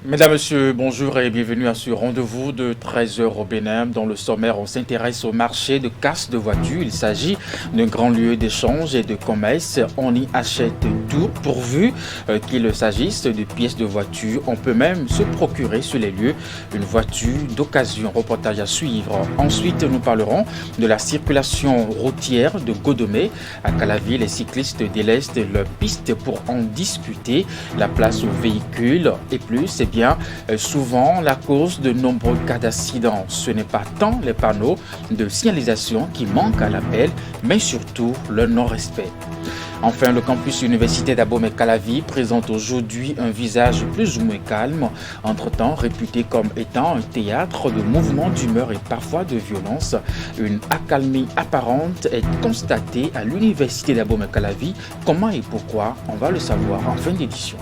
Mesdames, Messieurs, bonjour et bienvenue à ce rendez-vous de 13 heures au Bénin. Dans le sommaire, on s'intéresse au marché de casse de voitures. Il s'agit d'un grand lieu d'échange et de commerce. On y achète tout pourvu qu'il s'agisse de pièces de voiture. On peut même se procurer sur les lieux une voiture d'occasion. Reportage à suivre. Ensuite, nous parlerons de la circulation routière de Godomé. À Calavi, les cyclistes délestent leur piste pour en discuter. La place aux véhicules et plus, bien souvent la cause de nombreux cas d'accidents. Ce n'est pas tant les panneaux de signalisation qui manquent à l'appel, mais surtout le non-respect. Enfin, le campus universitaire d'Abomey-Calavi présente aujourd'hui un visage plus ou moins calme, entre-temps réputé comme étant un théâtre de mouvements d'humeur et parfois de violence. Une accalmie apparente est constatée à l'université d'Abomey-Calavi. Comment et pourquoi? On va le savoir en fin d'édition.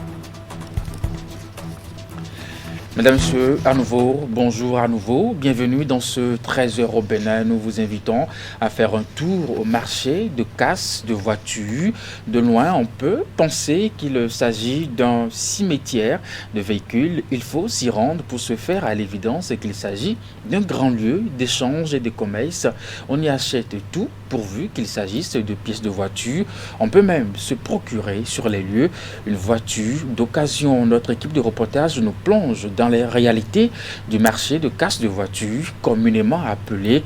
Mesdames, Messieurs, à nouveau, bonjour à nouveau, bienvenue dans ce 13 heures au Bénin. Nous vous invitons à faire un tour au marché de casse de voitures. De loin, on peut penser qu'il s'agit d'un cimetière de véhicules. Il faut s'y rendre pour se faire à l'évidence qu'il s'agit d'un grand lieu d'échange et de commerce. On y achète tout pourvu qu'il s'agisse de pièces de voiture. On peut même se procurer sur les lieux une voiture d'occasion. Notre équipe de reportage nous plonge dans les réalités du marché de casse de voitures, communément appelé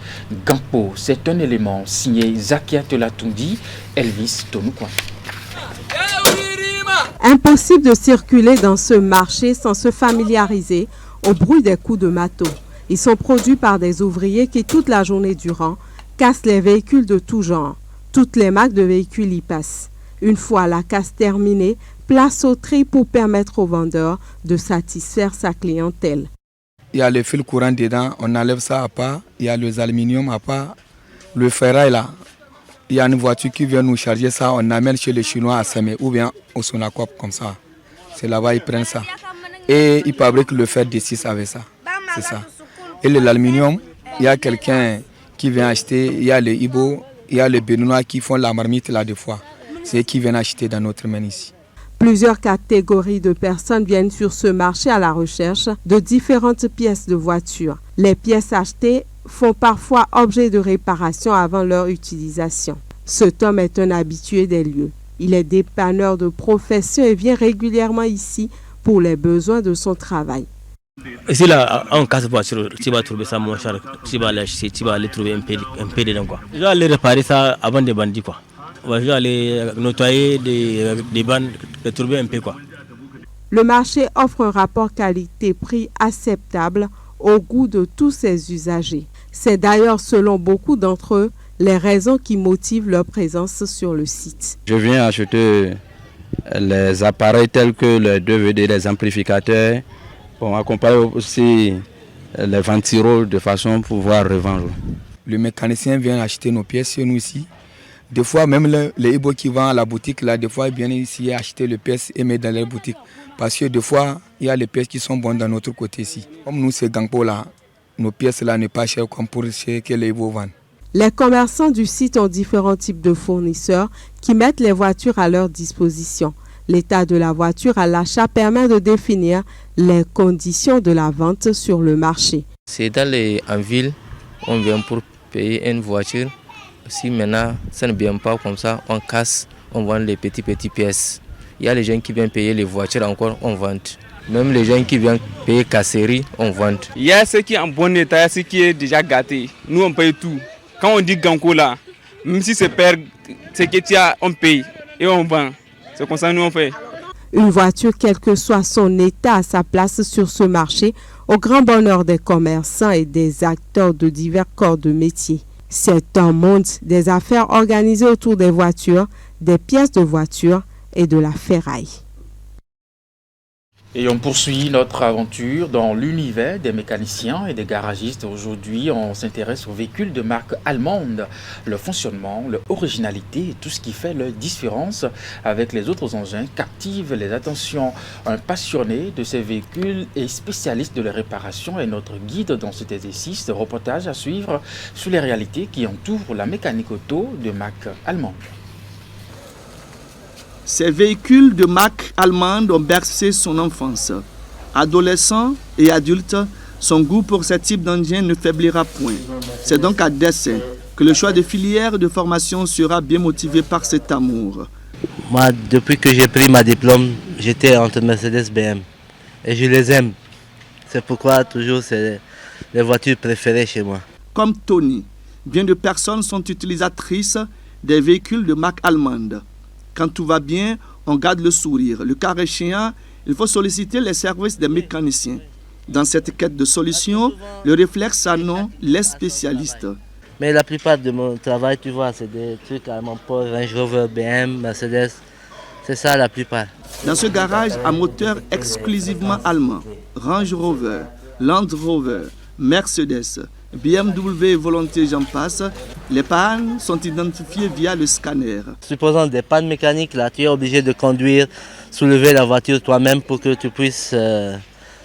Gampo. C'est un élément signé Zakia Telatundi, Elvis Tonukwa. Impossible de circuler dans ce marché sans se familiariser au bruit des coups de marteau. Ils sont produits par des ouvriers qui, toute la journée durant, cassent les véhicules de tout genre. Toutes les marques de véhicules y passent. Une fois la casse terminée, place au tri pour permettre au vendeur de satisfaire sa clientèle. Il y a le fil courant dedans, on enlève ça à part. Il y a les aluminium à part. Le ferraille là, il y a une voiture qui vient nous charger ça, on amène chez les Chinois à Samé ou bien au Sonacop comme ça. C'est là-bas ils prennent ça. Et ils fabriquent le fer de 6 avec ça. C'est ça. Et l'aluminium, il y a quelqu'un qui vient acheter, il y a les Ibo, il y a les Béninois qui font la marmite là des fois. C'est eux qui viennent acheter dans notre main ici. Plusieurs catégories de personnes viennent sur ce marché à la recherche de différentes pièces de voiture. Les pièces achetées font parfois objet de réparation avant leur utilisation. Cet homme est un habitué des lieux. Il est dépanneur de profession et vient régulièrement ici pour les besoins de son travail. Ici là, on casse voiture, tu vas trouver ça moins cher, tu vas aller trouver un peu dedans quoi. Je vais aller réparer ça avant des bandits quoi. Je vais aller nettoyer des bandes, les trouver un peu quoi. Le marché offre un rapport qualité-prix acceptable au goût de tous ses usagers. C'est d'ailleurs selon beaucoup d'entre eux les raisons qui motivent leur présence sur le site. Je viens acheter les appareils tels que les DVD, les amplificateurs, pour accompagner aussi les ventilos de façon à pouvoir revendre. Le mécanicien vient acheter nos pièces chez nous ici. Des fois, même les Ibo qui vendent à la boutique, là, des fois, ils viennent ici acheter les pièces et mettre dans les boutiques. Parce que des fois, il y a les pièces qui sont bonnes dans notre côté ici. Comme nous, c'est Gampo là, nos pièces là n'est pas chères comme pour chez que les Ibo vendent. Les commerçants du site ont différents types de fournisseurs qui mettent les voitures à leur disposition. L'état de la voiture à l'achat permet de définir les conditions de la vente sur le marché. C'est en ville, on vient pour payer une voiture. Si maintenant ça ne vient pas comme ça, on casse, on vend les petites pièces. Il y a les gens qui viennent payer les voitures encore, on vend. Même les gens qui viennent payer casserie, on vend. Il y a ce qui est en bon état, il y a ce qui est déjà gâté. Nous on paye tout. Quand on dit Ganko là, même si c'est perd, ce que tu as, on paye et on vend. C'est comme ça que nous on fait. Une voiture, quel que soit son état, a sa place sur ce marché, au grand bonheur des commerçants et des acteurs de divers corps de métier. C'est un monde des affaires organisées autour des voitures, des pièces de voiture et de la ferraille. Et on poursuit notre aventure dans l'univers des mécaniciens et des garagistes. Aujourd'hui, on s'intéresse aux véhicules de marque allemande, le fonctionnement, leur originalité et tout ce qui fait leur différence avec les autres engins captive les attentions. Un passionné de ces véhicules et spécialiste de leur réparation est notre guide dans cet exercice. Reportage à suivre sur les réalités qui entourent la mécanique auto de marque allemande. Ces véhicules de marque allemande ont bercé son enfance. Adolescents et adultes, son goût pour ce type d'engin ne faiblira point. C'est donc à dessein que le choix de filière de formation sera bien motivé par cet amour. Moi, depuis que j'ai pris ma diplôme, j'étais entre Mercedes et BM. Et je les aime. C'est pourquoi toujours c'est les voitures préférées chez moi. Comme Tony, bien de personnes sont utilisatrices des véhicules de marque allemande. Quand tout va bien, on garde le sourire. Le cas échéant, il faut solliciter les services des mécaniciens. Dans cette quête de solutions, le réflexe annonce les spécialistes. Mais la plupart de mon travail, tu vois, c'est des trucs à mon port, Range Rover, BM, Mercedes. C'est ça la plupart. Dans ce garage à moteur exclusivement allemand, Range Rover, Land Rover, Mercedes, BMW et Volonté, j'en passe, les pannes sont identifiées via le scanner. Supposons des pannes mécaniques, là, tu es obligé de conduire, soulever la voiture toi-même pour que tu puisses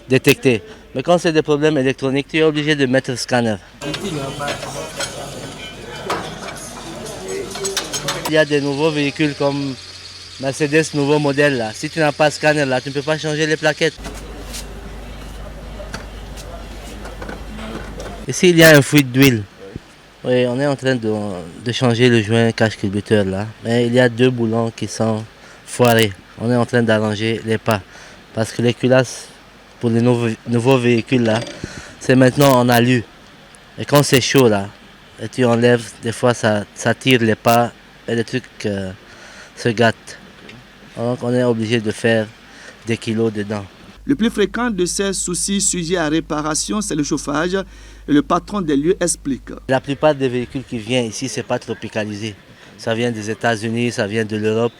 détecter. Mais quand c'est des problèmes électroniques, tu es obligé de mettre le scanner. Il y a des nouveaux véhicules comme Mercedes, nouveau modèle là. Si tu n'as pas de scanner là, tu ne peux pas changer les plaquettes. Ici, il y a un fuite d'huile. Oui, on est en train de changer le joint cache-culbuteur là. Mais il y a 2 boulons qui sont foirés. On est en train d'arranger les pas. Parce que les culasses pour les nouveaux véhicules là, c'est maintenant en alu. Et quand c'est chaud là, et tu enlèves, des fois ça tire les pas et les trucs se gâtent. Donc on est obligé de faire des kilos dedans. Le plus fréquent de ces soucis sujets à réparation, c'est le chauffage. Et le patron des lieux explique. La plupart des véhicules qui viennent ici, ce n'est pas tropicalisé. Ça vient des États-Unis, ça vient de l'Europe.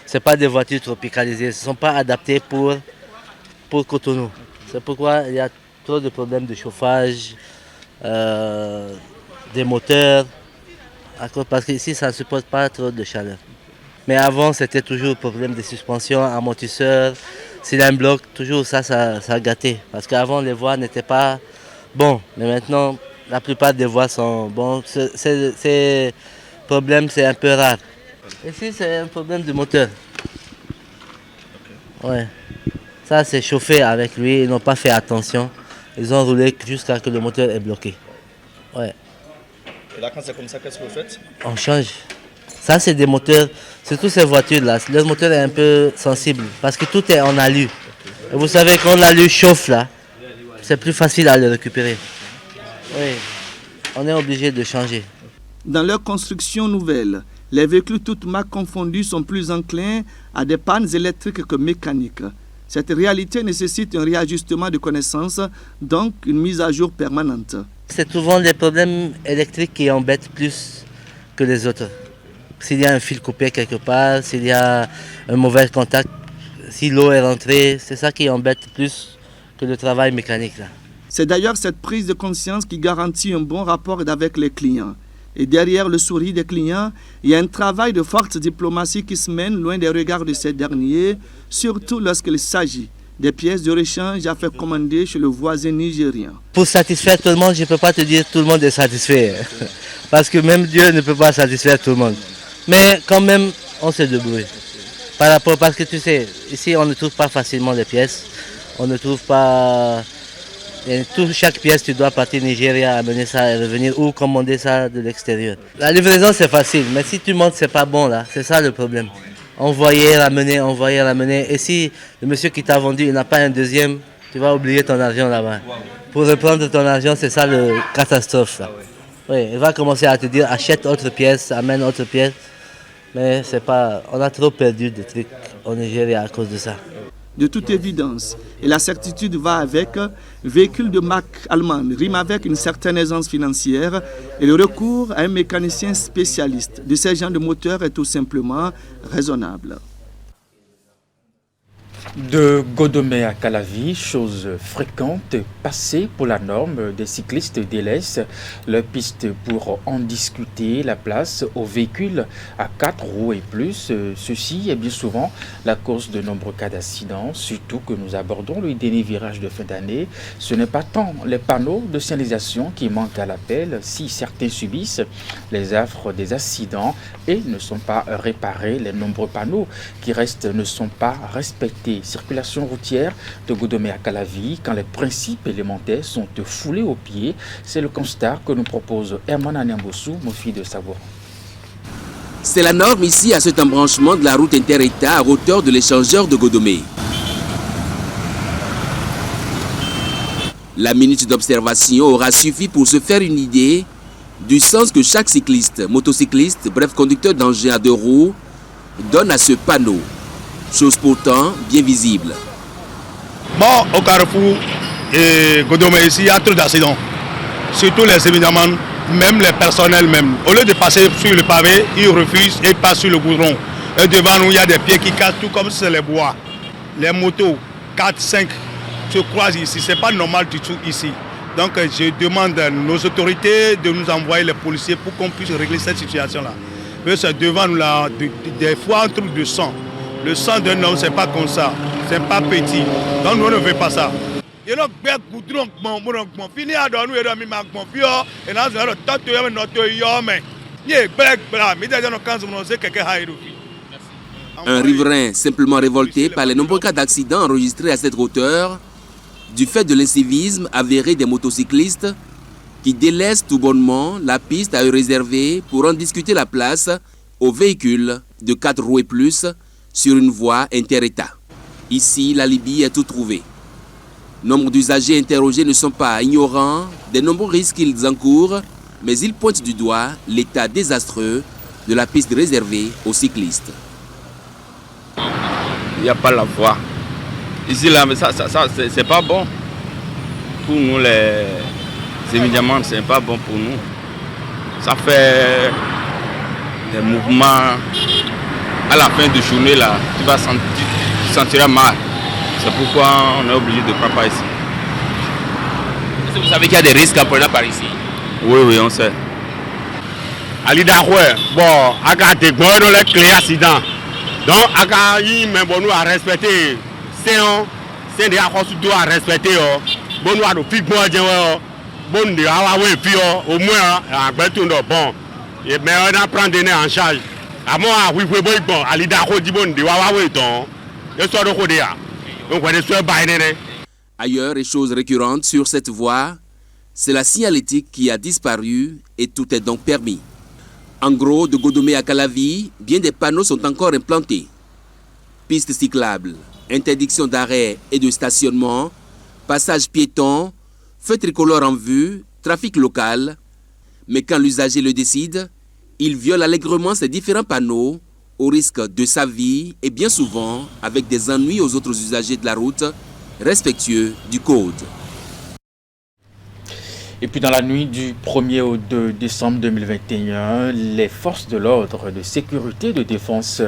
Ce n'est pas des voitures tropicalisées. Ce ne sont pas adaptées pour Cotonou. C'est pourquoi il y a trop de problèmes de chauffage, des moteurs. Parce qu'ici, ça ne supporte pas trop de chaleur. Mais avant, c'était toujours problème de suspension, amortisseur, cylindre bloc, toujours ça gâtait. Parce qu'avant, les voies n'étaient pas bonnes. Mais maintenant, la plupart des voies sont bonnes. Ces problèmes, c'est un peu rare. Ici, c'est un problème de moteur. Ouais. Ça, c'est chauffé avec lui. Ils n'ont pas fait attention. Ils ont roulé jusqu'à ce que le moteur est bloqué. Ouais. Et là, quand c'est comme ça, qu'est-ce que vous faites? On change. Ça, c'est des moteurs, surtout ces voitures-là. Leur moteur est un peu sensible parce que tout est en alu. Et vous savez, quand l'alu chauffe, là, c'est plus facile à le récupérer. Oui, on est obligé de changer. Dans leur construction nouvelle, les véhicules toutes marques confondues sont plus enclins à des pannes électriques que mécaniques. Cette réalité nécessite un réajustement de connaissances, donc une mise à jour permanente. C'est souvent des problèmes électriques qui embêtent plus que les autres. S'il y a un fil coupé quelque part, s'il y a un mauvais contact, si l'eau est rentrée, c'est ça qui embête plus que le travail mécanique. C'est d'ailleurs cette prise de conscience qui garantit un bon rapport avec les clients. Et derrière le sourire des clients, il y a un travail de forte diplomatie qui se mène loin des regards de ces derniers, surtout lorsqu'il s'agit des pièces de rechange à faire commander chez le voisin nigérien. Pour satisfaire tout le monde, je ne peux pas te dire que tout le monde est satisfait. Parce que même Dieu ne peut pas satisfaire tout le monde. Mais quand même, on se débrouille. Parce que tu sais, ici on ne trouve pas facilement les pièces. On ne trouve pas... Chaque pièce, tu dois partir au Nigeria, amener ça et revenir ou commander ça de l'extérieur. La livraison, c'est facile, mais si tu montes, c'est pas bon là. C'est ça le problème. Envoyer, ramener. Et si le monsieur qui t'a vendu, il n'a pas un deuxième, tu vas oublier ton argent là-bas. Pour reprendre ton argent, c'est ça le catastrophe là. Oui, il va commencer à te dire achète autre pièce, amène autre pièce. Mais c'est pas, on a trop perdu de trucs au Nigeria à cause de ça. De toute évidence, et la certitude va avec, véhicule de marque allemande rime avec une certaine aisance financière et le recours à un mécanicien spécialiste de ces genres de moteurs est tout simplement raisonnable. De Godomé à Calavi, chose fréquente, passée pour la norme, des cyclistes délaissent leur piste pour en discuter la place aux véhicules à 4 roues et plus. Ceci est bien souvent la cause de nombreux cas d'accidents, surtout que nous abordons le dernier virage de fin d'année. Ce n'est pas tant les panneaux de signalisation qui manquent à l'appel, si certains subissent les affres des accidents et ne sont pas réparés, les nombreux panneaux qui restent ne sont pas respectés. les circulations routières de Godomé à Calavi quand les principes élémentaires sont foulés aux pieds. C'est le constat que nous propose Herman Anyambossou, Mofi de Savoie. C'est la norme ici à cet embranchement de la route inter-État à hauteur de l'échangeur de Godomé. La minute d'observation aura suffi pour se faire une idée du sens que chaque cycliste, motocycliste, bref conducteur d'engin à 2 roues, donne à ce panneau, chose pourtant bien visible. Bon, au carrefour et Godomé ici, il y a trop d'accidents, surtout les évidemment, même les personnels même. Au lieu de passer sur le pavé, ils refusent et passent sur le goudron. Et devant nous, il y a des pieds qui cassent tout comme c'est les bois. Les motos, 4, 5, se croisent ici. C'est pas normal du tout ici. Donc je demande à nos autorités de nous envoyer les policiers pour qu'on puisse régler cette situation-là. Mais c'est devant nous là, des fois un truc de sang. Le sang d'un homme, c'est pas comme ça. C'est pas petit. Donc nous ne veut pas ça. Un riverain simplement révolté par les nombreux cas d'accidents enregistrés à cette hauteur, du fait de l'incivisme avéré des motocyclistes qui délaissent tout bonnement la piste à eux réservée pour en discuter la place aux véhicules de 4 roues et plus sur une voie inter-État. Ici, la Libye a tout trouvé. Nombre d'usagers interrogés ne sont pas ignorants des nombreux risques qu'ils encourent, mais ils pointent du doigt l'état désastreux de la piste réservée aux cyclistes. Il n'y a pas la voie. Ici, là, mais ça c'est pas bon. Pour nous, les évidemment, c'est pas bon pour nous. Ça fait des mouvements. À la fin de journée, là, tu sentiras mal. C'est pourquoi on est obligé de prendre par ici. Est-ce que vous savez qu'il y a des risques en prenant par ici? Oui, on sait. Alidahoué, bon, à des gros les clés accidents. Donc, nous à respecter. C'est des accords à respecter. Bon, nous avons fait bon, au moins, bon. Mais on a pris en charge. À moi, oui, bon, Alidahoué dit bon, de Wawawe, donc, le soir de Kodea. Donc, on est sur Biden. Ailleurs, et chose récurrente sur cette voie, c'est la signalétique qui a disparu et tout est donc permis. En gros, de Godomé à Calavi, bien des panneaux sont encore implantés. Pistes cyclables, interdiction d'arrêt et de stationnement, passage piéton, feu tricolore en vue, trafic local. Mais quand l'usager le décide, il viole allègrement ces différents panneaux au risque de sa vie et bien souvent avec des ennuis aux autres usagers de la route, respectueux du code. Et puis dans la nuit du 1er au 2 décembre 2021, les forces de l'ordre de sécurité et de défense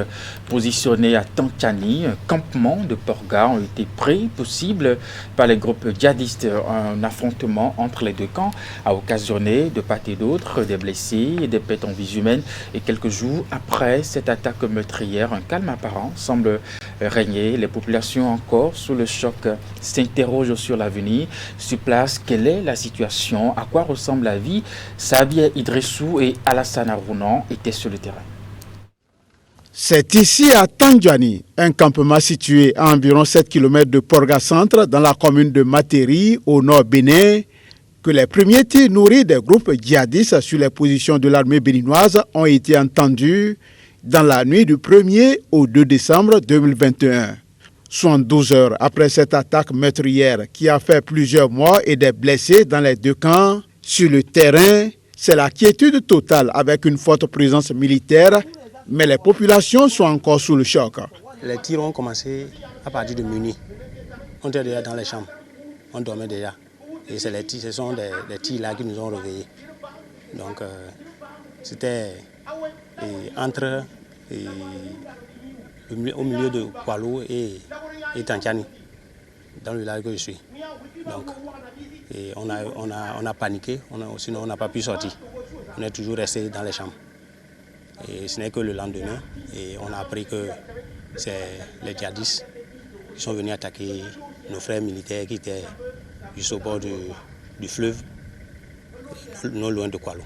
positionnées à Tantiani, un campement de Porga, ont été pris possible par les groupes djihadistes. Un affrontement entre les deux camps a occasionné de part et d'autre des blessés et des pertes en vie humaine. Et quelques jours après cette attaque meurtrière, un calme apparent semble régner. Les populations encore sous le choc s'interrogent sur l'avenir. Sur place, quelle est la situation? À quoi ressemble la vie? Sabia Idrissou et Alassane Arounan étaient sur le terrain. C'est ici à Tandiani, un campement situé à environ 7 km de Porga Centre, dans la commune de Materi, au nord Bénin, que les premiers tirs nourris des groupes djihadistes sur les positions de l'armée béninoise ont été entendus dans la nuit du 1er au 2 décembre 2021. 72 heures après cette attaque meurtrière qui a fait plusieurs morts et des blessés dans les deux camps, sur le terrain, c'est la quiétude totale avec une forte présence militaire, mais les populations sont encore sous le choc. Les tirs ont commencé à partir de minuit. On était déjà dans les chambres, on dormait déjà. Et ce sont des tirs là qui nous ont réveillés. Donc c'était entre... au milieu de Kualo et Tantiani, dans le village que je suis. Donc, on a paniqué, sinon on n'a pas pu sortir. On est toujours resté dans les chambres. Et ce n'est que le lendemain, et on a appris que c'est les djihadistes qui sont venus attaquer nos frères militaires qui étaient juste au bord du fleuve, non loin de Kualo.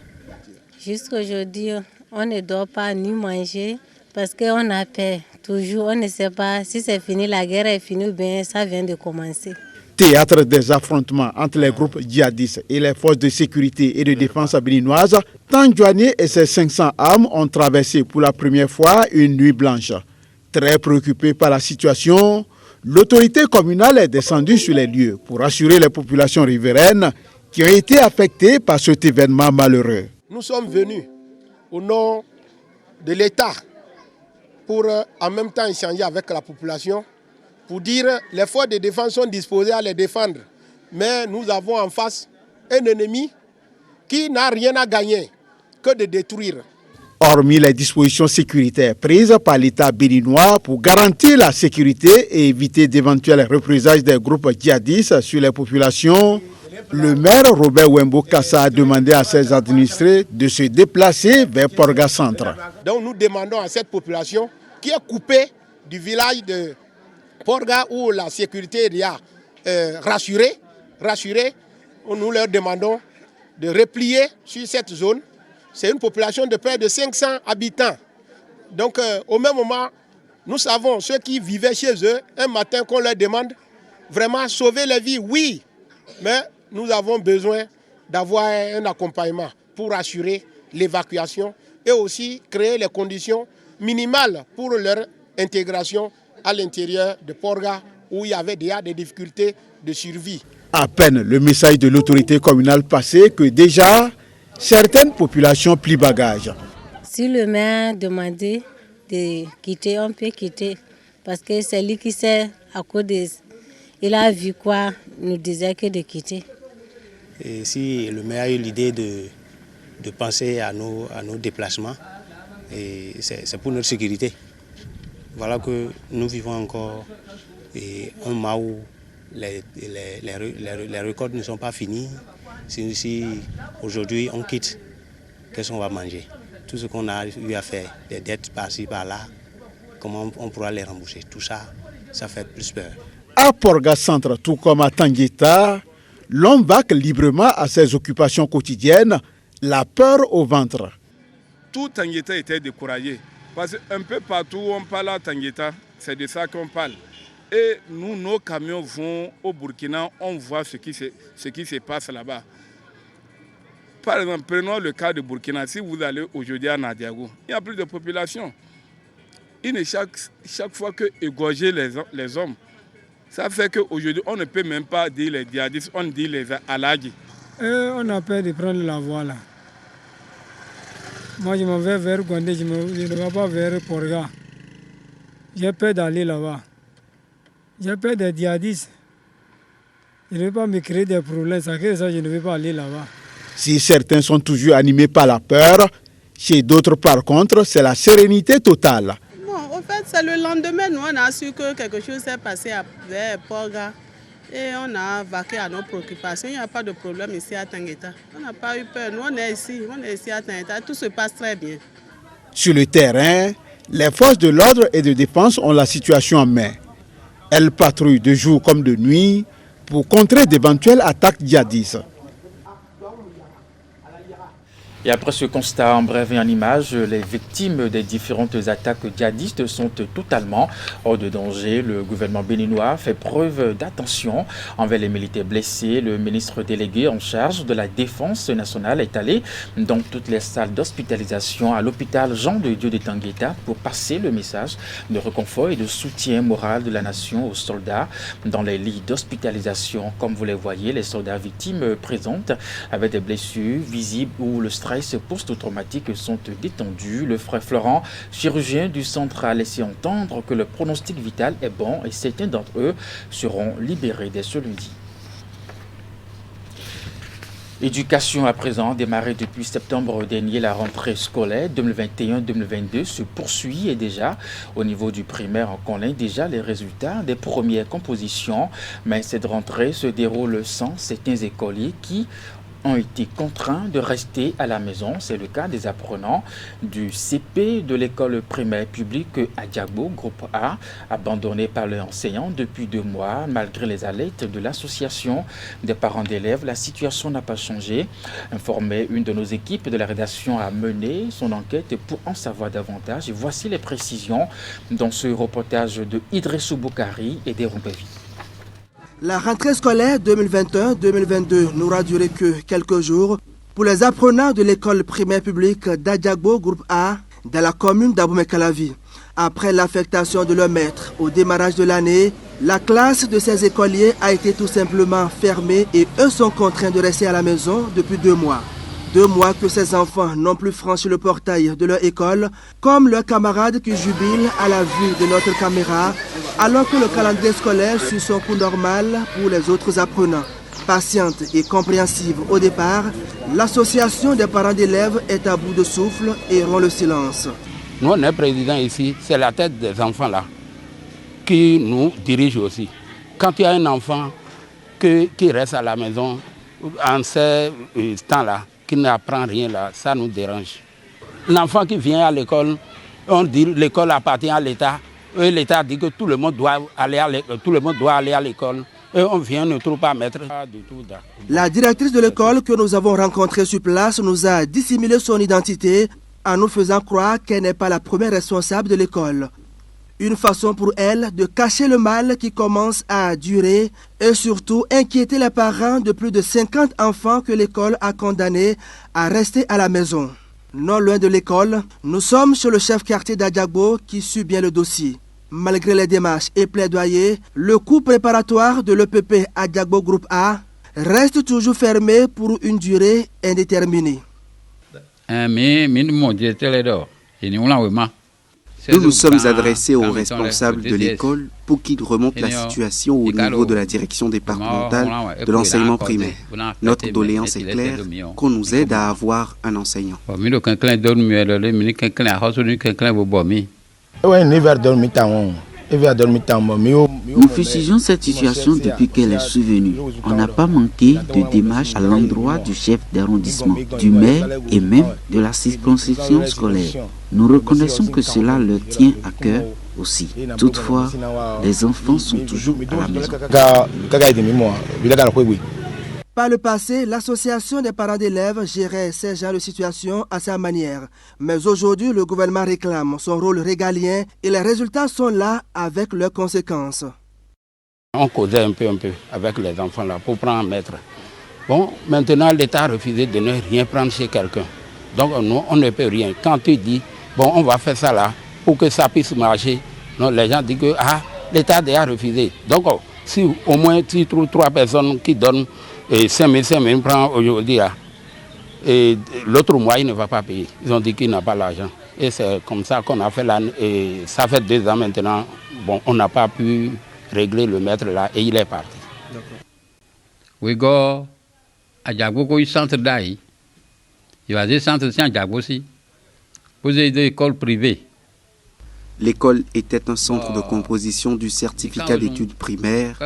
Jusqu'aujourd'hui, on ne doit pas ni manger parce qu'on a peur Toujours, on ne sait pas si c'est fini, la guerre est finie ou bien ça vient de commencer. Théâtre des affrontements entre les groupes djihadistes et les forces de sécurité et de défense béninoises, Tandjouani et ses 500 âmes ont traversé pour la première fois une nuit blanche. Très préoccupée par la situation, l'autorité communale est descendue sur les lieux pour assurer les populations riveraines qui ont été affectées par cet événement malheureux. Nous sommes venus au nom de l'État pour en même temps échanger avec la population, pour dire que les forces de défense sont disposées à les défendre. Mais nous avons en face un ennemi qui n'a rien à gagner que de détruire. Hormis les dispositions sécuritaires prises par l'État béninois pour garantir la sécurité et éviter d'éventuels représailles des groupes djihadistes sur les populations, le maire Robert Wembo Kassa a demandé à ses administrés de se déplacer vers Porga Centre. Donc nous demandons à cette population qui est coupée du village de Porga où la sécurité est déjà rassurée, nous leur demandons de replier sur cette zone. C'est une population de près de 500 habitants. Donc au même moment, nous savons ceux qui vivaient chez eux, un matin qu'on leur demande vraiment sauver les vies, oui, mais nous avons besoin d'avoir un accompagnement pour assurer l'évacuation et aussi créer les conditions minimales pour leur intégration à l'intérieur de Porga où il y avait déjà des difficultés de survie. À peine le message de l'autorité communale passé que déjà certaines populations plient bagage. Si le maire demandait de quitter, on peut quitter parce que c'est lui qui sait à cause de... Il a vu quoi, nous disait que de quitter. Et si le maire a eu l'idée de penser à nos déplacements, c'est pour notre sécurité. Voilà que nous vivons encore un mois où les récoltes ne sont pas finies. Si aujourd'hui on quitte, qu'est-ce qu'on va manger? Tout ce qu'on a eu à faire, des dettes par-ci, par-là, comment on pourra les rembourser? Tout ça, ça fait plus peur. À Porga Centre, tout comme à Tangueta, l'homme vaque librement à ses occupations quotidiennes, la peur au ventre. Tout Tangueta était découragé. Parce qu'un peu partout où on parle à Tangueta, c'est de ça qu'on parle. Et nous, nos camions vont au Burkina, on voit ce qui se passe là-bas. Par exemple, prenons le cas de Burkina. Si vous allez aujourd'hui à Nadiago, il y a plus de population. Chaque fois que égorger les hommes, ça fait qu'aujourd'hui, on ne peut même pas dire les djihadistes, on dit les aladji. On a peur de prendre la voie là. Moi, je m'en vais vers Gondé, je ne vais pas vers Porga. J'ai peur d'aller là-bas. J'ai peur des djihadistes. Je ne vais pas me créer des problèmes, ça que ça, je ne vais pas aller là-bas. Si certains sont toujours animés par la peur, chez d'autres, par contre, c'est la sérénité totale. Bon, en fait, c'est le lendemain, nous, on a su que quelque chose s'est passé vers Porga. Et on a vaqué à nos préoccupations. Il n'y a pas de problème ici à Tangueta. On n'a pas eu peur. Nous, on est ici à Tangueta. Tout se passe très bien. Sur le terrain, les forces de l'ordre et de défense ont la situation en main. Elles patrouillent de jour comme de nuit pour contrer d'éventuelles attaques djihadistes. Et après ce constat en bref et en images, les victimes des différentes attaques djihadistes sont totalement hors de danger. Le gouvernement béninois fait preuve d'attention envers les militaires blessés. Le ministre délégué en charge de la défense nationale est allé dans toutes les salles d'hospitalisation à l'hôpital Jean de Dieu de Tangueta pour passer le message de réconfort et de soutien moral de la nation aux soldats dans les lits d'hospitalisation. Comme vous les voyez, les soldats victimes présentent avec des blessures visibles ou le stress post-traumatique sont détendus. Le frère Florent, chirurgien du centre, a laissé entendre que le pronostic vital est bon et certains d'entre eux seront libérés dès ce lundi. Éducation à présent, démarrée depuis septembre dernier, la rentrée scolaire 2021-2022 se poursuit et déjà au niveau du primaire, on connaît déjà les résultats des premières compositions, mais cette rentrée se déroule sans certains écoliers qui ont été contraints de rester à la maison. C'est le cas des apprenants du CP de l'école primaire publique Adiagbo, groupe A, abandonnés par leurs enseignants depuis 2 mois. Malgré les alertes de l'association des parents d'élèves, la situation n'a pas changé. Informée, une de nos équipes de la rédaction a mené son enquête pour en savoir davantage. Et voici les précisions dans ce reportage de Idrissou Boukari et d'Erombevi. La rentrée scolaire 2021-2022 n'aura duré que quelques jours pour les apprenants de l'école primaire publique d'Adiagbo, groupe A, dans la commune d'Abomey-Calavi. Après l'affectation de leur maître au démarrage de l'année, la classe de ces écoliers a été tout simplement fermée et eux sont contraints de rester à la maison depuis 2 mois. 2 mois que ces enfants n'ont plus franchi le portail de leur école, comme leurs camarades qui jubilent à la vue de notre caméra, alors que le calendrier scolaire suit son cours normal pour les autres apprenants. Patiente et compréhensive au départ, l'association des parents d'élèves est à bout de souffle et rompt le silence. Nous, on est président ici, c'est la tête des enfants là qui nous dirige aussi. Quand il y a un enfant qui reste à la maison en ce temps-là, qui n'apprend rien là, ça nous dérange. L'enfant qui vient à l'école, on dit l'école appartient à l'État. Et l'État dit que tout le monde doit aller à l'école. Et on vient, ne trouve pas mettre. La directrice de l'école que nous avons rencontrée sur place nous a dissimulé son identité en nous faisant croire qu'elle n'est pas la première responsable de l'école. Une façon pour elle de cacher le mal qui commence à durer et surtout inquiéter les parents de plus de 50 enfants que l'école a condamnés à rester à la maison. Non loin de l'école, nous sommes chez le chef quartier d'Adiagbo qui suit bien le dossier. Malgré les démarches et plaidoyers, le cours préparatoire de l'EPP Adiagbo Groupe A reste toujours fermé pour une durée indéterminée. Nous nous sommes adressés aux responsables de l'école pour qu'ils remontent la situation au niveau de la direction départementale de l'enseignement primaire. Notre doléance est claire, qu'on nous aide à avoir un enseignant. Nous fustigeons cette situation depuis qu'elle est survenue. On n'a pas manqué de démarches à l'endroit du chef d'arrondissement, du maire et même de la circonscription scolaire. Nous reconnaissons que cela leur tient à cœur aussi. Toutefois, les enfants sont toujours à la maison. Par le passé, l'association des parents d'élèves gérait ces genres de situations à sa manière. Mais aujourd'hui, le gouvernement réclame son rôle régalien et les résultats sont là avec leurs conséquences. On causait un peu avec les enfants là pour prendre un maître. Bon, maintenant l'État a refusé de ne rien prendre chez quelqu'un. Donc nous, on ne peut rien. Quand tu dis, bon, on va faire ça là pour que ça puisse marcher, non, les gens disent que l'État a déjà refusé. Donc si au moins tu trouves 3 personnes qui donnent 5 000 francs aujourd'hui, et l'autre mois, il ne va pas payer. Ils ont dit qu'il n'a pas l'argent. Et c'est comme ça qu'on a fait l'année. Et ça fait 2 ans maintenant. Bon, on n'a pas pu régler le maître là et il est parti. Oui, go. À Diagbo, il y a un centre d'AI. Il y a des centres à Diagbo aussi. Vous avez des écoles privées. L'école était un centre de composition du certificat d'études primaires,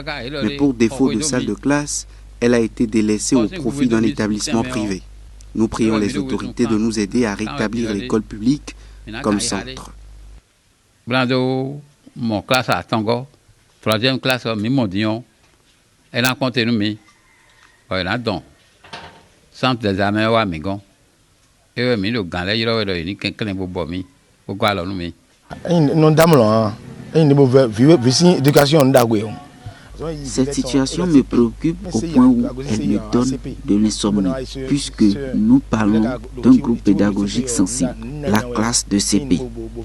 mais pour défaut de salle de classe, elle a été délaissée au profit d'un établissement privé. Nous prions les autorités de nous aider à rétablir l'école publique comme centre. Brando, mon classe à Tango, 3e classe à Mimodion, elle a compté nous, elle a donc, centre des armées à Migon, et le Galais, il a eu quelqu'un pour Bomi, pour quoi nous. Non, d'amant, éducation d'Agüe. Cette situation me préoccupe au point où elle me donne de l'insomnie, puisque nous parlons d'un groupe pédagogique sensible, la classe de CP.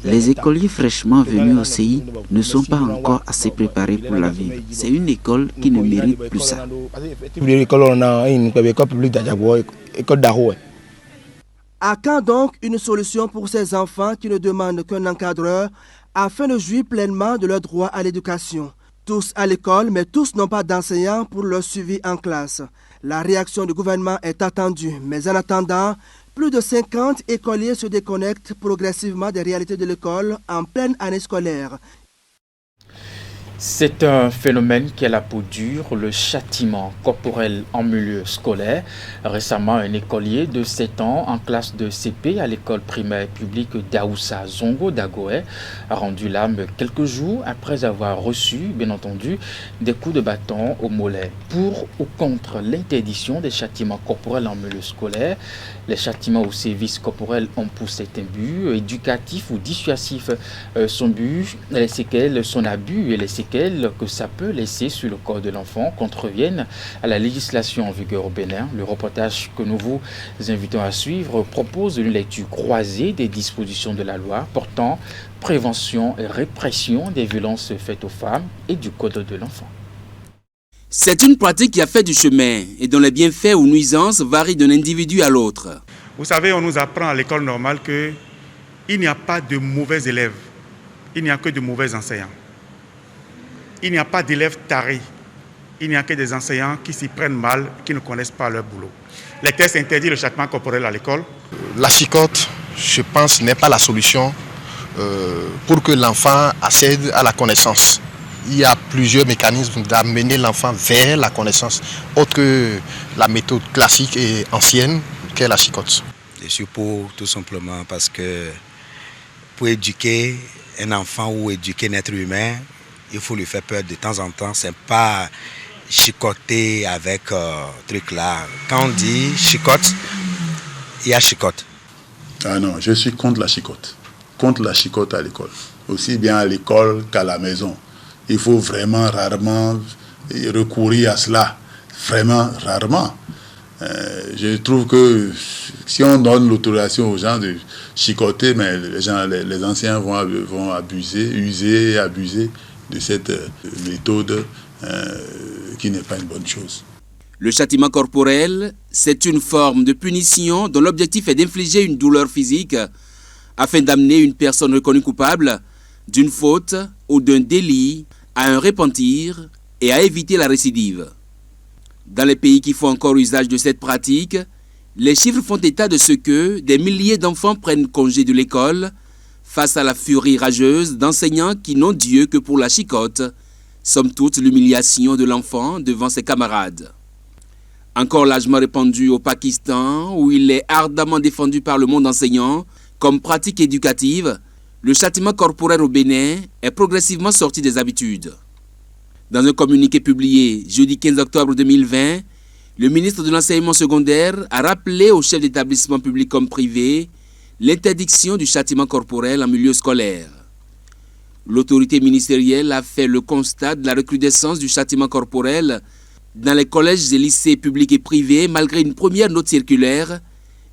Les écoliers fraîchement venus au CI ne sont pas encore assez préparés pour la vivre. C'est une école qui ne mérite plus ça. À quand donc une solution pour ces enfants qui ne demandent qu'un encadreur afin de jouir pleinement de leur droit à l'éducation? Tous à l'école, mais tous n'ont pas d'enseignants pour leur suivi en classe. La réaction du gouvernement est attendue, mais en attendant, plus de 50 écoliers se déconnectent progressivement des réalités de l'école en pleine année scolaire. C'est un phénomène qui a la peau dure, le châtiment corporel en milieu scolaire. Récemment, un écolier de 7 ans en classe de CP à l'école primaire publique d'Aoussa Zongo d'Agoé a rendu l'âme quelques jours après avoir reçu, bien entendu, des coups de bâton au mollet. Pour ou contre l'interdiction des châtiments corporels en milieu scolaire, les châtiments ou sévices corporels ont pour certains buts éducatifs ou dissuasifs. Son but, les séquelles, son abus et les séquelles que ça peut laisser sur le corps de l'enfant contreviennent à la législation en vigueur au Bénin. Le reportage que nous vous invitons à suivre propose une lecture croisée des dispositions de la loi portant prévention et répression des violences faites aux femmes et du code de l'enfant. C'est une pratique qui a fait du chemin et dont les bienfaits ou nuisances varient d'un individu à l'autre. Vous savez, on nous apprend à l'école normale qu'il n'y a pas de mauvais élèves, il n'y a que de mauvais enseignants. Il n'y a pas d'élèves tarés, il n'y a que des enseignants qui s'y prennent mal, qui ne connaissent pas leur boulot. Les textes interdisent le châtiment corporel à l'école. La chicotte, je pense, n'est pas la solution pour que l'enfant accède à la connaissance. Il y a plusieurs mécanismes d'amener l'enfant vers la connaissance, autre que la méthode classique et ancienne qu'est la chicotte. Je suis pour, tout simplement parce que pour éduquer un enfant ou éduquer un être humain, il faut lui faire peur de temps en temps. C'est pas chicoter avec truc là. Quand on dit chicotte, il y a chicotte. Ah non, je suis contre la chicotte. Contre la chicotte à l'école. Aussi bien à l'école qu'à la maison. Il faut vraiment rarement recourir à cela. Vraiment rarement. Je trouve que si on donne l'autorisation aux gens de chicoter, mais les anciens vont abuser, user et abuser de cette méthode qui n'est pas une bonne chose. Le châtiment corporel, c'est une forme de punition dont l'objectif est d'infliger une douleur physique afin d'amener une personne reconnue coupable d'une faute ou d'un délit à un repentir et à éviter la récidive. Dans les pays qui font encore usage de cette pratique, les chiffres font état de ce que des milliers d'enfants prennent congé de l'école face à la furie rageuse d'enseignants qui n'ont Dieu que pour la chicotte, somme toute l'humiliation de l'enfant devant ses camarades. Encore largement répandu au Pakistan, où il est ardemment défendu par le monde enseignant comme pratique éducative, le châtiment corporel au Bénin est progressivement sorti des habitudes. Dans un communiqué publié jeudi 15 octobre 2020, le ministre de l'enseignement secondaire a rappelé aux chefs d'établissements publics comme privés l'interdiction du châtiment corporel en milieu scolaire. L'autorité ministérielle a fait le constat de la recrudescence du châtiment corporel dans les collèges et lycées publics et privés malgré une première note circulaire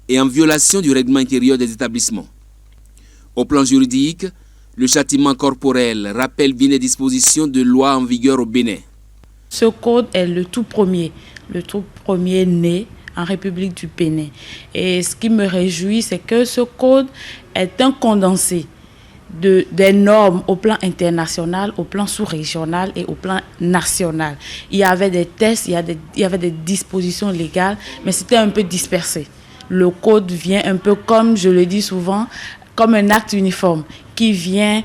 et en violation du règlement intérieur des établissements. Au plan juridique, le châtiment corporel rappelle bien les dispositions de loi en vigueur au Bénin. Ce code est le tout premier né en République du Bénin. Et ce qui me réjouit, c'est que ce code est un condensé des normes au plan international, au plan sous-régional et au plan national. Il y avait des tests, il y avait des dispositions légales, mais c'était un peu dispersé. Le code vient un peu, comme je le dis souvent, comme un acte uniforme qui vient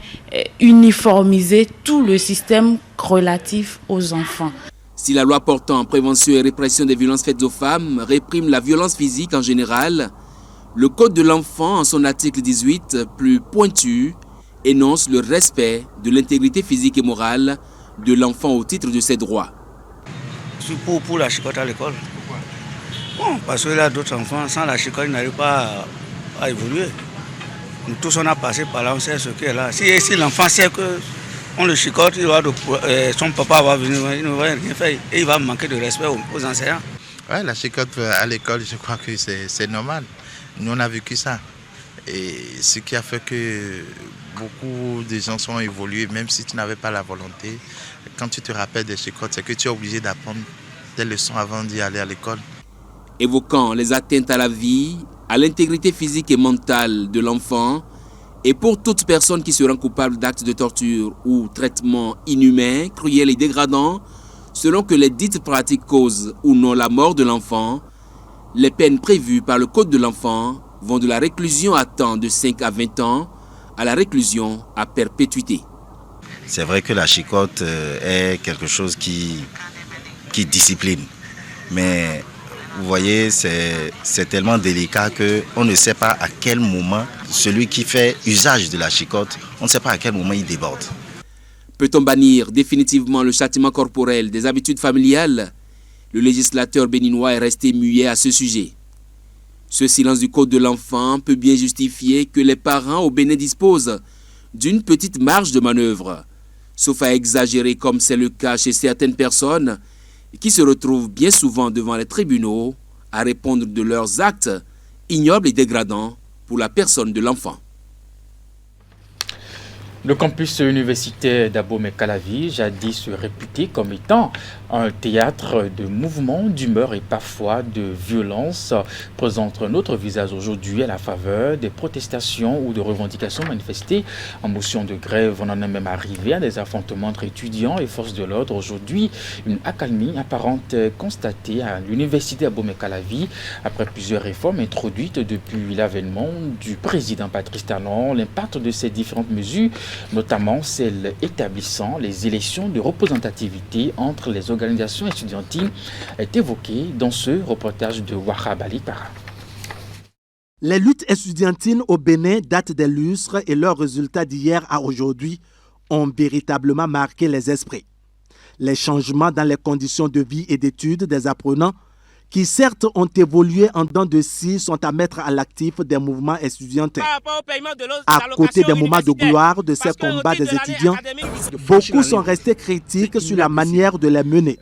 uniformiser tout le système relatif aux enfants. Si la loi portant prévention et répression des violences faites aux femmes réprime la violence physique en général, le Code de l'enfant, en son article 18, plus pointu, énonce le respect de l'intégrité physique et morale de l'enfant au titre de ses droits. Je suis pour la chicotte à l'école. Bon, parce que là, d'autres enfants, sans la chicotte, ils n'arrivent pas à évoluer. Nous tous, on a passé par là, on sait ce qu'il y a là. Si l'enfant sait qu'on le chicote, son papa va venir, il ne va rien faire et il va manquer de respect aux enseignants. Ouais, la chicotte à l'école, je crois que c'est normal. Nous, on a vécu ça. Et ce qui a fait que beaucoup de gens sont évolués, même si tu n'avais pas la volonté. Quand tu te rappelles des chicottes, c'est que tu es obligé d'apprendre des leçons avant d'y aller à l'école. Évoquant les atteintes à la vie, à l'intégrité physique et mentale de l'enfant, et pour toute personne qui sera coupable d'actes de torture ou traitements inhumains, cruels et dégradants, selon que les dites pratiques causent ou non la mort de l'enfant, les peines prévues par le Code de l'enfant vont de la réclusion à temps de 5 à 20 ans à la réclusion à perpétuité. C'est vrai que la chicotte est quelque chose qui discipline. Mais vous voyez, c'est tellement délicat qu'on ne sait pas à quel moment celui qui fait usage de la chicotte, on ne sait pas à quel moment il déborde. Peut-on bannir définitivement le châtiment corporel des habitudes familiales? Le législateur béninois est resté muet à ce sujet. Ce silence du code de l'enfant peut bien justifier que les parents au Bénin disposent d'une petite marge de manœuvre, sauf à exagérer comme c'est le cas chez certaines personnes qui se retrouvent bien souvent devant les tribunaux à répondre de leurs actes ignobles et dégradants pour la personne de l'enfant. Le campus universitaire d'Abomey-Calavi, jadis réputé comme étant un théâtre de mouvements d'humeur et parfois de violence, présente un autre visage aujourd'hui à la faveur des protestations ou de revendications manifestées en motion de grève. On en est même arrivé à des affrontements entre étudiants et forces de l'ordre. Aujourd'hui, une accalmie apparente constatée à l'université d'Abomey-Calavi après plusieurs réformes introduites depuis l'avènement du président Patrice Talon. L'impact de ces différentes mesures, notamment celles établissant les élections de représentativité entre les organisations étudiantines, est évoqué dans ce reportage de Wahab Ali Para. Les luttes estudiantines au Bénin datent des lustres et leurs résultats d'hier à aujourd'hui ont véritablement marqué les esprits. Les changements dans les conditions de vie et d'études des apprenants, qui certes ont évolué en dents de scie, sont à mettre à l'actif des mouvements estudiantins. À côté des moments de gloire de ces combats des étudiants, beaucoup sont restés critiques sur la manière de les mener.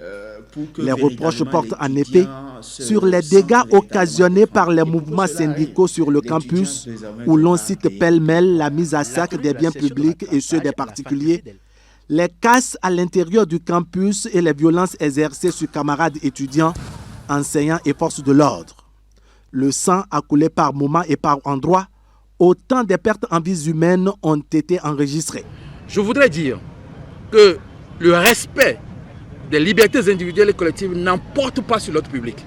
Les reproches portent en effet sur les dégâts occasionnés par les mouvements syndicaux sur le campus, où l'on cite pêle-mêle la mise à sac des biens publics et ceux des particuliers, les casses à l'intérieur du campus et les violences exercées sur camarades étudiants, enseignants et forces de l'ordre. Le sang a coulé par moments et par endroits. Autant de pertes en vies humaines ont été enregistrées. Je voudrais dire que le respect des libertés individuelles et collectives n'emporte pas sur l'ordre public.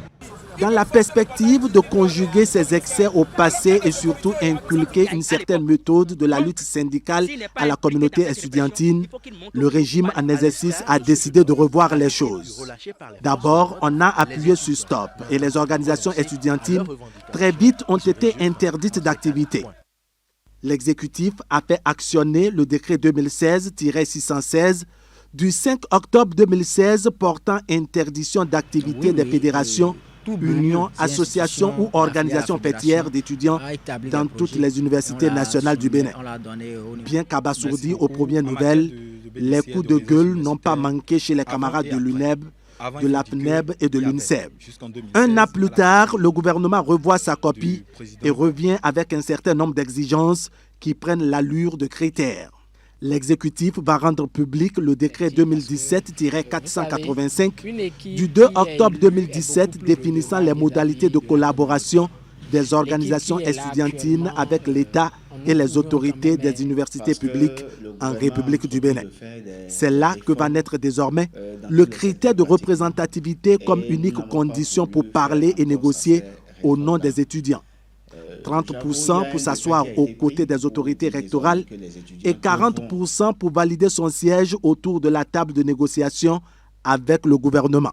Dans la perspective de conjuguer ces excès au passé et surtout inculquer une certaine méthode de la lutte syndicale à la communauté estudiantine, le régime en exercice a décidé de revoir les choses. D'abord, on a appuyé sur stop et les organisations estudiantines très vite ont été interdites d'activité. L'exécutif a fait actionner le décret 2016-616 du 5 octobre 2016 portant interdiction d'activité des fédérations, unions, associations ou organisations fêtières d'étudiants dans toutes les universités nationales du Bénin. Bien qu'abasourdis aux premières nouvelles, les coups de gueule n'ont pas manqué chez les camarades de l'UNEB, de l'APNEB et de l'UNICEF. Un an plus tard, le gouvernement revoit sa copie et revient avec un certain nombre d'exigences qui prennent l'allure de critères. L'exécutif va rendre public le décret 2017-485 du 2 octobre 2017 définissant les modalités de collaboration des organisations estudiantines avec l'État et les autorités des universités publiques en République du Bénin. C'est là que va naître désormais le critère de représentativité comme unique condition pour parler et négocier au nom des étudiants. 30% pour s'asseoir aux côtés des autorités rectorales et 40% pour valider son siège autour de la table de négociation avec le gouvernement.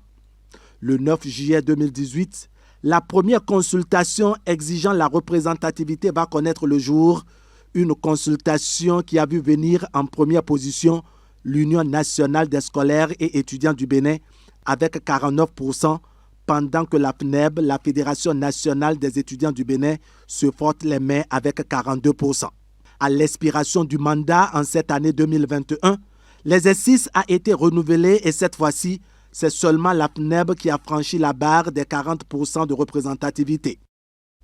Le 9 juillet 2018, la première consultation exigeant la représentativité va connaître le jour, une consultation qui a vu venir en première position l'Union nationale des scolaires et étudiants du Bénin avec 49%, pendant que la PNEB, la Fédération nationale des étudiants du Bénin, se frotte les mains avec 42%. À l'expiration du mandat en cette année 2021, l'exercice a été renouvelé et cette fois-ci, c'est seulement la PNEB qui a franchi la barre des 40% de représentativité.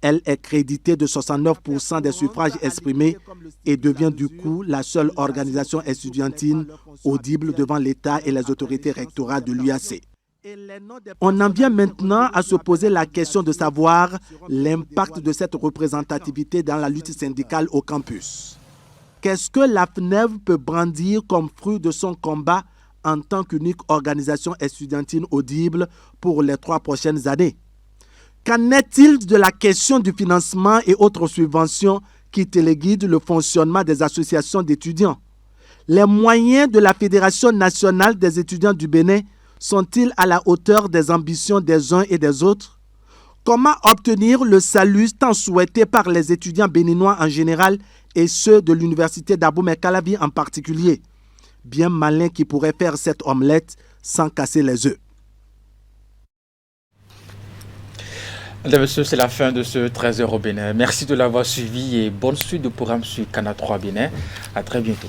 Elle est créditée de 69% des suffrages exprimés et devient du coup la seule organisation estudiantine audible devant l'État et les autorités rectorales de l'UAC. On en vient maintenant à se poser la question de savoir l'impact de cette représentativité dans la lutte syndicale au campus. Qu'est-ce que la FNEV peut brandir comme fruit de son combat en tant qu'unique organisation estudiantine audible pour les 3 prochaines années? Qu'en est-il de la question du financement et autres subventions qui téléguident le fonctionnement des associations d'étudiants? Les moyens de la Fédération nationale des étudiants du Bénin sont-ils à la hauteur des ambitions des uns et des autres? Comment obtenir le salut tant souhaité par les étudiants béninois en général et ceux de l'université d'Abomey-Calavi en particulier? Bien malin qui pourrait faire cette omelette sans casser les œufs. Mesdames et messieurs, c'est la fin de ce 13h au Bénin. Merci de l'avoir suivi et bonne suite de programme sur Canal 3 Bénin. À très bientôt.